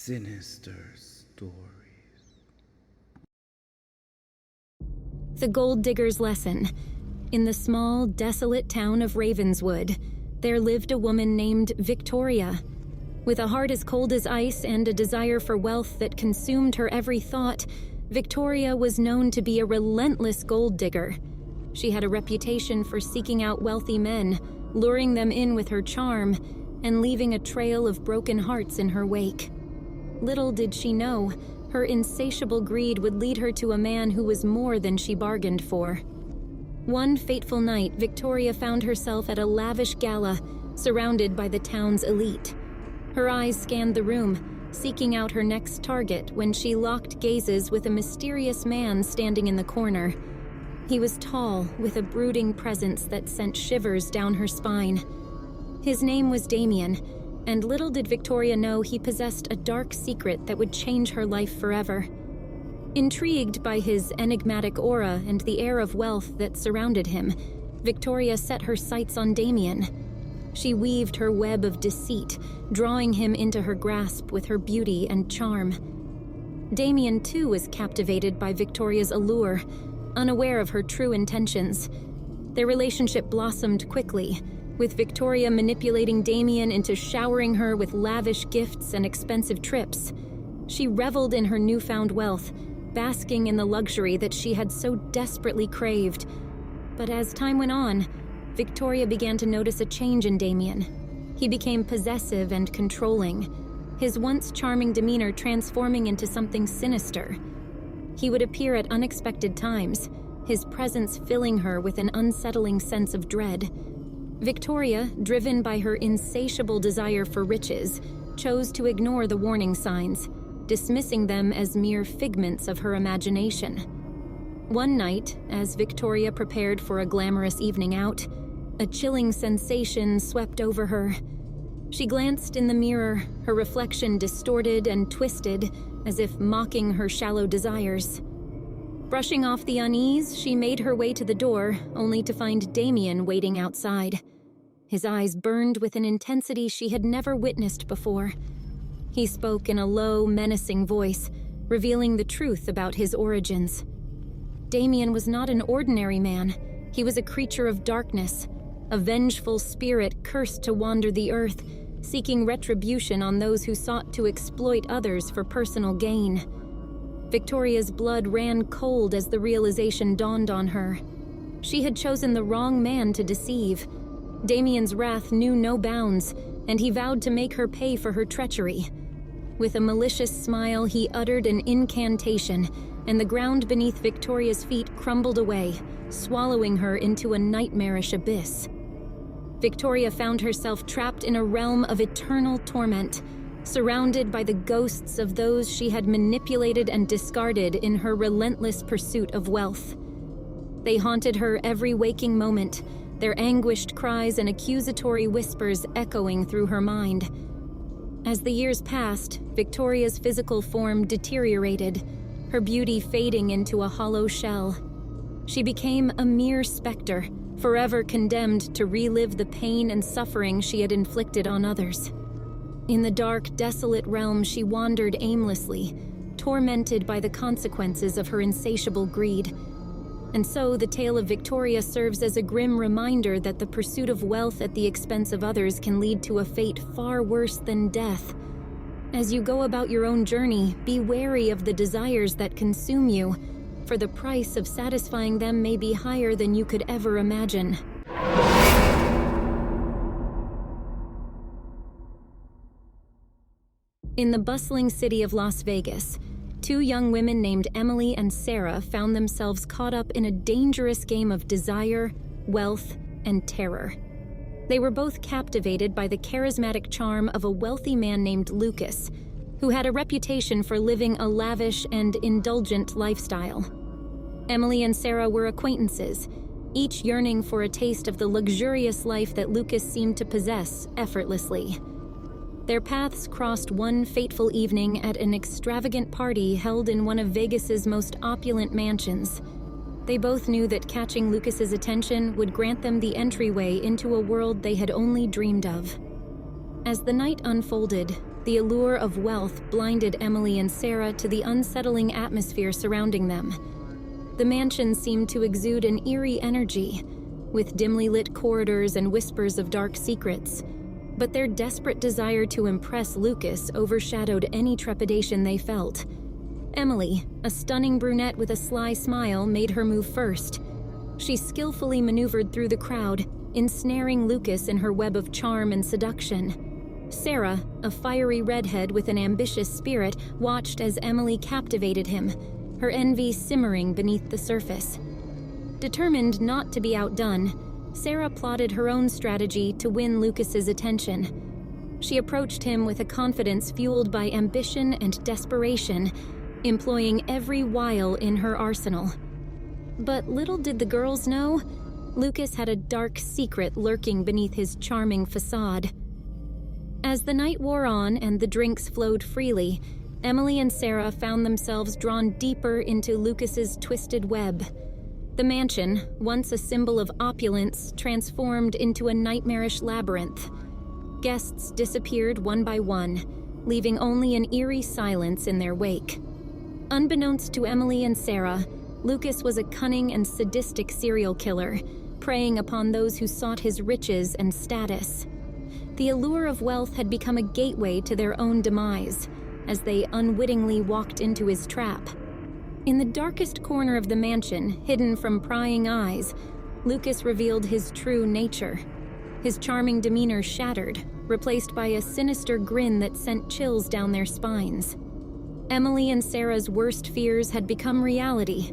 Sinister stories. The Gold Digger's Lesson. In the small, desolate town of Ravenswood, there lived a woman named Victoria. With a heart as cold as ice and a desire for wealth that consumed her every thought, Victoria was known to be a relentless gold digger. She had a reputation for seeking out wealthy men, luring them in with her charm, and leaving a trail of broken hearts in her wake. Little did she know, her insatiable greed would lead her to a man who was more than she bargained for. One fateful night, Victoria found herself at a lavish gala, surrounded by the town's elite. Her eyes scanned the room, seeking out her next target when she locked gazes with a mysterious man standing in the corner. He was tall, with a brooding presence that sent shivers down her spine. His name was Damien, and little did Victoria know he possessed a dark secret that would change her life forever. Intrigued by his enigmatic aura and the air of wealth that surrounded him, Victoria set her sights on Damien. She weaved her web of deceit, drawing him into her grasp with her beauty and charm. Damien, too, was captivated by Victoria's allure, unaware of her true intentions. Their relationship blossomed quickly, with Victoria manipulating Damien into showering her with lavish gifts and expensive trips. She reveled in her newfound wealth, basking in the luxury that she had so desperately craved. But as time went on, Victoria began to notice a change in Damien. He became possessive and controlling, his once charming demeanor transforming into something sinister. He would appear at unexpected times, his presence filling her with an unsettling sense of dread. Victoria, driven by her insatiable desire for riches, chose to ignore the warning signs, dismissing them as mere figments of her imagination. One night, as Victoria prepared for a glamorous evening out, a chilling sensation swept over her. She glanced in the mirror, her reflection distorted and twisted, as if mocking her shallow desires. Brushing off the unease, she made her way to the door, only to find Damien waiting outside. His eyes burned with an intensity she had never witnessed before. He spoke in a low, menacing voice, revealing the truth about his origins. Damien was not an ordinary man. He was a creature of darkness, a vengeful spirit cursed to wander the earth, seeking retribution on those who sought to exploit others for personal gain. Victoria's blood ran cold as the realization dawned on her. She had chosen the wrong man to deceive. Damien's wrath knew no bounds, and he vowed to make her pay for her treachery. With a malicious smile, he uttered an incantation, and the ground beneath Victoria's feet crumbled away, swallowing her into a nightmarish abyss. Victoria found herself trapped in a realm of eternal torment, surrounded by the ghosts of those she had manipulated and discarded in her relentless pursuit of wealth. They haunted her every waking moment, their anguished cries and accusatory whispers echoing through her mind. As the years passed, Victoria's physical form deteriorated, her beauty fading into a hollow shell. She became a mere specter, forever condemned to relive the pain and suffering she had inflicted on others. In the dark, desolate realm, she wandered aimlessly, tormented by the consequences of her insatiable greed. And so the tale of Victoria serves as a grim reminder that the pursuit of wealth at the expense of others can lead to a fate far worse than death. As you go about your own journey, be wary of the desires that consume you, for the price of satisfying them may be higher than you could ever imagine. In the bustling city of Las Vegas, two young women named Emily and Sarah found themselves caught up in a dangerous game of desire, wealth, and terror. They were both captivated by the charismatic charm of a wealthy man named Lucas, who had a reputation for living a lavish and indulgent lifestyle. Emily and Sarah were acquaintances, each yearning for a taste of the luxurious life that Lucas seemed to possess effortlessly. Their paths crossed one fateful evening at an extravagant party held in one of Vegas's most opulent mansions. They both knew that catching Lucas's attention would grant them the entryway into a world they had only dreamed of. As the night unfolded, The allure of wealth blinded Emily and Sarah to the unsettling atmosphere surrounding them. The mansion seemed to exude an eerie energy, with dimly lit corridors and whispers of dark secrets. But their desperate desire to impress Lucas overshadowed any trepidation they felt. Emily, a stunning brunette with a sly smile, made her move first. She skillfully maneuvered through the crowd, ensnaring Lucas in her web of charm and seduction. Sarah, a fiery redhead with an ambitious spirit, watched as Emily captivated him, her envy simmering beneath the surface. Determined not to be outdone, Sarah plotted her own strategy to win Lucas's attention. She approached him with a confidence fueled by ambition and desperation, employing every wile in her arsenal. But little did the girls know, Lucas had a dark secret lurking beneath his charming facade. As the night wore on and the drinks flowed freely, Emily and Sarah found themselves drawn deeper into Lucas's twisted web. The mansion, once a symbol of opulence, transformed into a nightmarish labyrinth. Guests disappeared one by one, leaving only an eerie silence in their wake. Unbeknownst to Emily and Sarah, Lucas was a cunning and sadistic serial killer, preying upon those who sought his riches and status. The allure of wealth had become a gateway to their own demise, as they unwittingly walked into his trap. In the darkest corner of the mansion, hidden from prying eyes, Lucas revealed his true nature. His charming demeanor shattered, replaced by a sinister grin that sent chills down their spines. Emily and Sarah's worst fears had become reality.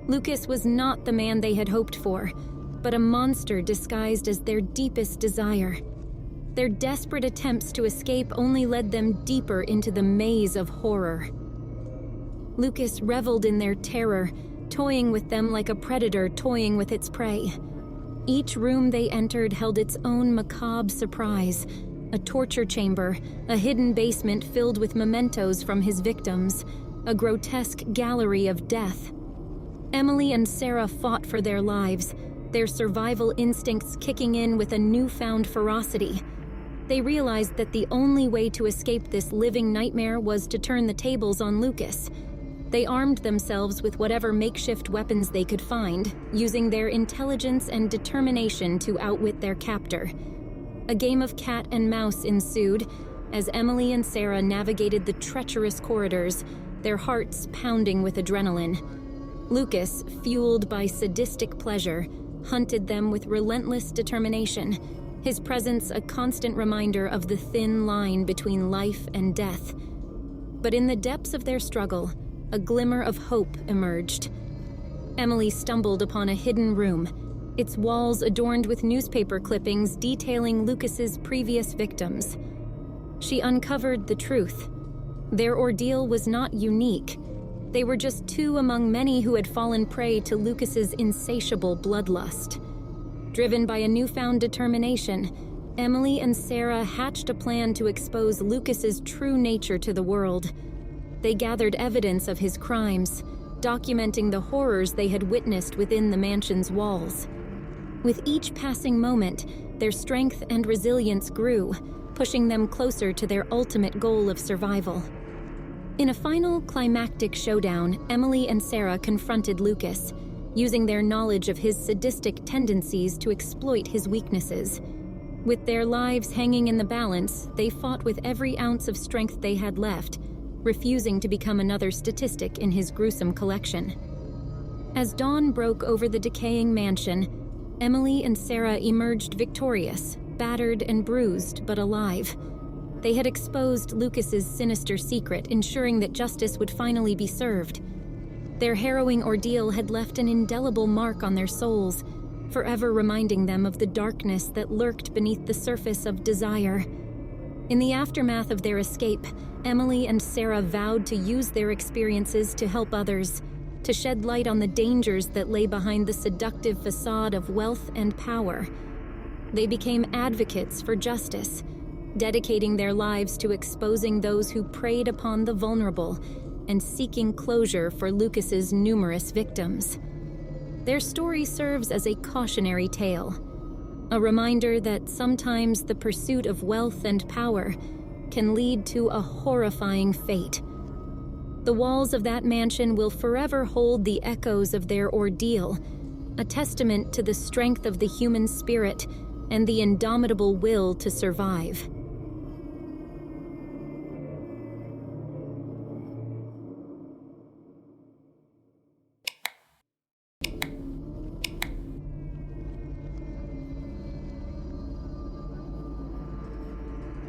Lucas was not the man they had hoped for, but a monster disguised as their deepest desire. Their desperate attempts to escape only led them deeper into the maze of horror. Lucas reveled in their terror, toying with them like a predator toying with its prey. Each room they entered held its own macabre surprise: a torture chamber, a hidden basement filled with mementos from his victims, a grotesque gallery of death. Emily and Sarah fought for their lives, their survival instincts kicking in with a newfound ferocity. They realized that the only way to escape this living nightmare was to turn the tables on Lucas. They armed themselves with whatever makeshift weapons they could find, using their intelligence and determination to outwit their captor. A game of cat and mouse ensued as Emily and Sarah navigated the treacherous corridors, their hearts pounding with adrenaline. Lucas, fueled by sadistic pleasure, hunted them with relentless determination, his presence a constant reminder of the thin line between life and death. But in the depths of their struggle, a glimmer of hope emerged. Emily stumbled upon a hidden room, its walls adorned with newspaper clippings detailing Lucas's previous victims. She uncovered the truth. Their ordeal was not unique. They were just two among many who had fallen prey to Lucas's insatiable bloodlust. Driven by a newfound determination, Emily and Sarah hatched a plan to expose Lucas's true nature to the world. They gathered evidence of his crimes, documenting the horrors they had witnessed within the mansion's walls. With each passing moment, their strength and resilience grew, pushing them closer to their ultimate goal of survival. In a final climactic showdown, Emily and Sarah confronted Lucas, using their knowledge of his sadistic tendencies to exploit his weaknesses. With their lives hanging in the balance, they fought with every ounce of strength they had left, refusing to become another statistic in his gruesome collection. As dawn broke over the decaying mansion, Emily and Sarah emerged victorious, battered and bruised, but alive. They had exposed Lucas's sinister secret, ensuring that justice would finally be served. Their harrowing ordeal had left an indelible mark on their souls, forever reminding them of the darkness that lurked beneath the surface of desire. In the aftermath of their escape, Emily and Sarah vowed to use their experiences to help others, to shed light on the dangers that lay behind the seductive facade of wealth and power. They became advocates for justice, dedicating their lives to exposing those who preyed upon the vulnerable and seeking closure for Lucas's numerous victims. Their story serves as a cautionary tale, a reminder that sometimes the pursuit of wealth and power can lead to a horrifying fate. The walls of that mansion will forever hold the echoes of their ordeal, a testament to the strength of the human spirit and the indomitable will to survive.